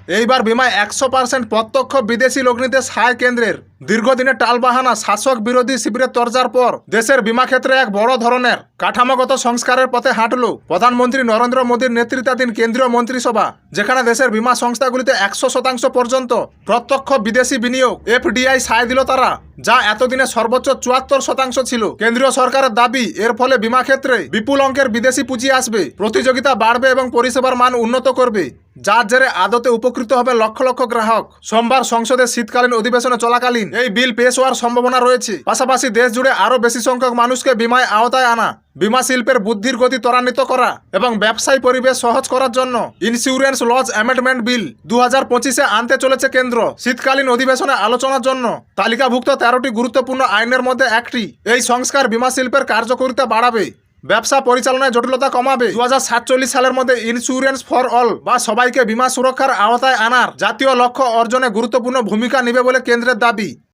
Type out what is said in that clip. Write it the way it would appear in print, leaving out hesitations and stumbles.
এইবার বিমায় 100% প্রত্যক্ষ বিদেশি লগ্নিতে সায় কেন্দ্রের। দীর্ঘদিনের টালবাহানা শাসক বিরোধী শিবিরের তরজার পর দেশের বিমা ক্ষেত্রে এক বড় ধরনের কাঠামোগত সংস্কারের পথে হাঁটল প্রধানমন্ত্রী নরেন্দ্র মোদীর নেতৃত্বাধীন কেন্দ্রীয় মন্ত্রিসভা, যেখানে দেশের বিমা সংস্থাগুলিতে 100% পর্যন্ত প্রত্যক্ষ বিদেশি বিনিয়োগ এফডিআই সায় দিল তারা, যা এতদিনে সর্বোচ্চ 74% ছিল। কেন্দ্রীয় সরকারের দাবি, এর ফলে বিমা ক্ষেত্রে বিপুল অঙ্কের বিদেশি পুঁজি আসবে, প্রতিযোগিতা বাড়বে এবং পরিষেবার মান উন্নত করবে, যার জেরে আদতে উপকৃত হবে লক্ষ লক্ষ গ্রাহক। সোমবার সংসদের শীতকালীন অধিবেশনে চলাকালীন এই বিল পেশ হওয়ার সম্ভাবনা রয়েছে। পাশাপাশি দেশ জুড়ে আরও বেশি সংখ্যক মানুষকে বিমায় আওতায় আনা, বিমা শিল্পের বুদ্ধির গতি ত্বরান্বিত করা এবং ব্যবসায়ী পরিবেশ সহজ করার জন্য ইন্স্যুরেন্স লজ অ্যামেন্ডমেন্ট বিল 2025-এ আনতে চলেছে কেন্দ্র। শীতকালীন অধিবেশনে আলোচনার জন্য তালিকাভুক্ত 13টি গুরুত্বপূর্ণ আইনের মধ্যে একটি। এই সংস্কার বিমা শিল্পের কার্যকারিতা বাড়াবে, ব্যবসা পরিচালনায় জটিলতা কমাবে, 2047 সালের মধ্যে ইন্স্যুরেন্স ফর অল বা সবাইকে বিমা সুরক্ষার আওতায় আনার জাতীয় লক্ষ্য অর্জনে গুরুত্বপূর্ণ ভূমিকা নেবে বলে কেন্দ্রের দাবি।